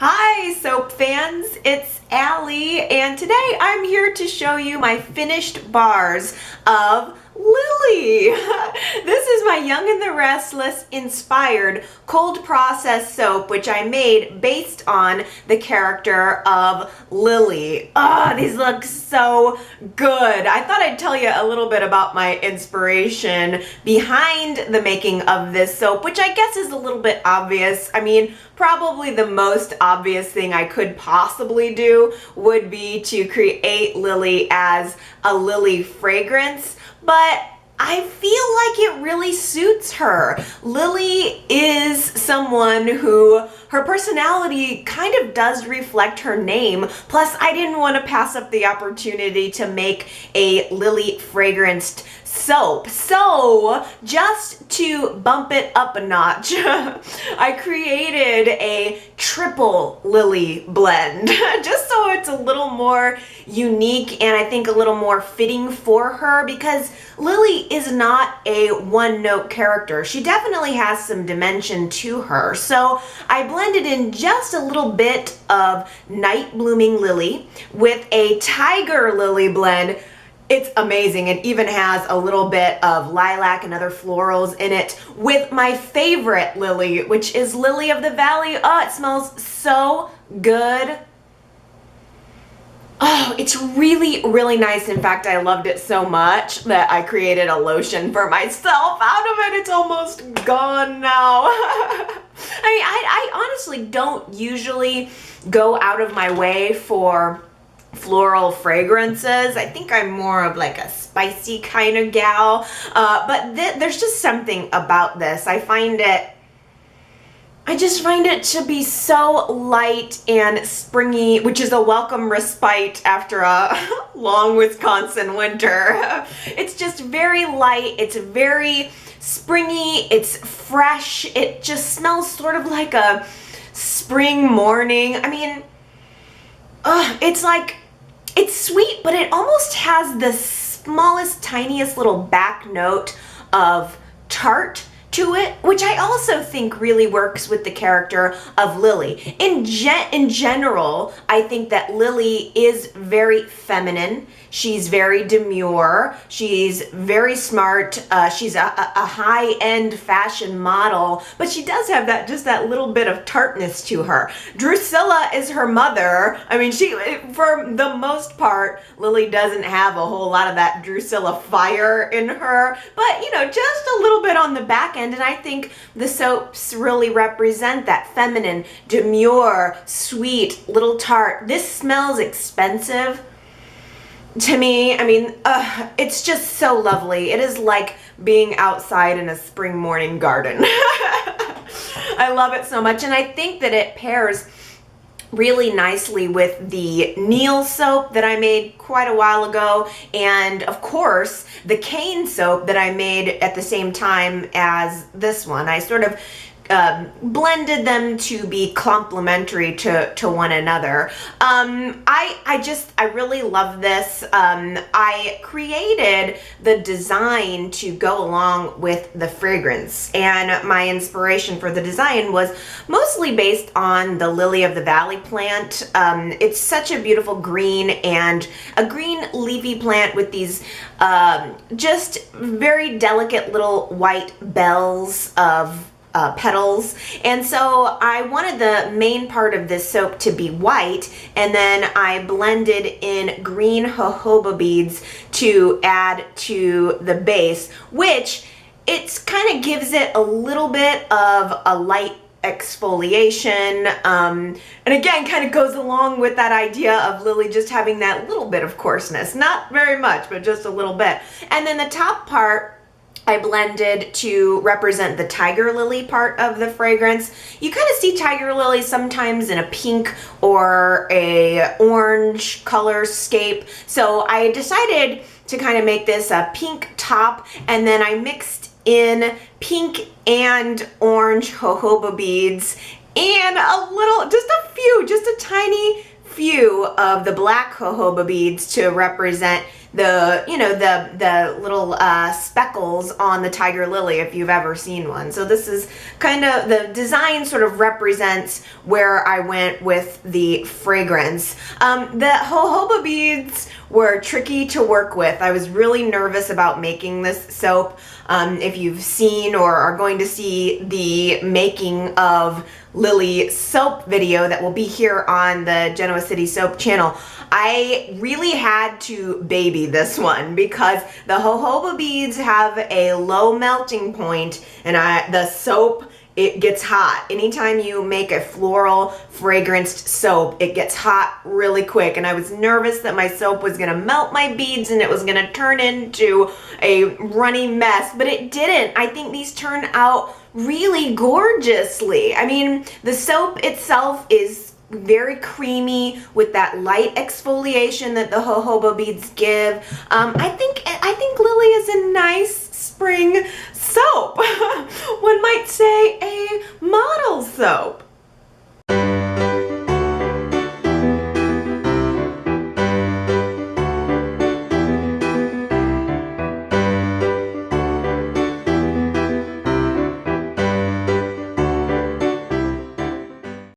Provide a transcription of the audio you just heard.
Hi soap fans, it's Allie, and today I'm here to show you my finished bars of Lily. This is my Young and the Restless inspired cold process soap, which I made based on the character of Lily. These look so good. I thought I'd tell you a little bit about my inspiration behind the making of this soap, which I guess is a little bit obvious. I mean, probably the most obvious thing I could possibly do would be to create Lily as a Lily fragrance, but I feel like it really suits her. Lily is someone who her personality kind of does reflect her name. Plus, I didn't want to pass up the opportunity to make a Lily fragranced soap. So, just to bump it up a notch, I created a triple Lily blend, just so it's a little more unique and I think a little more fitting for her, because Lily is not a one-note character. She definitely has some dimension to her. So I blended in just a little bit of night blooming lily with a tiger lily blend. It's amazing. It even has a little bit of lilac and other florals in it with my favorite lily, which is Lily of the Valley. Oh, it smells so good. Oh, it's really, really nice. In fact, I loved it so much that I created a lotion for myself out of it. It's almost gone now. I honestly don't usually go out of my way for floral fragrances. I think I'm more of like a spicy kind of gal, but there's just something about this. I just find it to be so light and springy, which is a welcome respite after a long Wisconsin winter. It's just very light, it's very springy, it's fresh, it just smells sort of like a spring morning. I mean, it's sweet, but it almost has the smallest, tiniest little back note of tart to it, which I also think really works with the character of Lily. In general, I think that Lily is very feminine. She's very demure. She's very smart. She's a high-end fashion model, but she does have just that little bit of tartness to her. Drusilla is her mother. I mean, for the most part, Lily doesn't have a whole lot of that Drusilla fire in her, but just a little bit on the back end, and I think the soaps really represent that feminine, demure, sweet, little tart. This smells expensive. To me, I mean, it's just so lovely. It is like being outside in a spring morning garden. I love it so much, and I think that it pairs really nicely with the Neil soap that I made quite a while ago, and of course the cane soap that I made at the same time as this one. I sort of blended them to be complementary to one another. I really love this. I created the design to go along with the fragrance, and my inspiration for the design was mostly based on the Lily of the Valley plant. It's such a beautiful green, and a green leafy plant with these just very delicate little white bells of petals, and so I wanted the main part of this soap to be white, and then I blended in green jojoba beads to add to the base, which it kind of gives it a little bit of a light exfoliation, and again kind of goes along with that idea of Lily just having that little bit of coarseness, not very much, but just a little bit. And then the top part I blended to represent the tiger lily part of the fragrance. You kind of see tiger lily sometimes in a pink or a orange color scape. So I decided to kind of make this a pink top, and then I mixed in pink and orange jojoba beads and just a tiny few of the black jojoba beads to represent the little speckles on the tiger lily, if you've ever seen one. So this is kind of, the design sort of represents where I went with the fragrance. The jojoba beads were tricky to work with. I was really nervous about making this soap. If you've seen or are going to see the making of Lily soap video that will be here on the Genoa City Soap channel, I really had to baby this one because the jojoba beads have a low melting point, and the soap, it gets hot. Anytime you make a floral fragranced soap, it gets hot really quick, and I was nervous that my soap was gonna melt my beads and it was gonna turn into a runny mess, but it didn't. I think these turned out really gorgeously. I mean, the soap itself is very creamy with that light exfoliation that the jojoba beads give. I think Lily is a nice spring soap. One might say a model soap.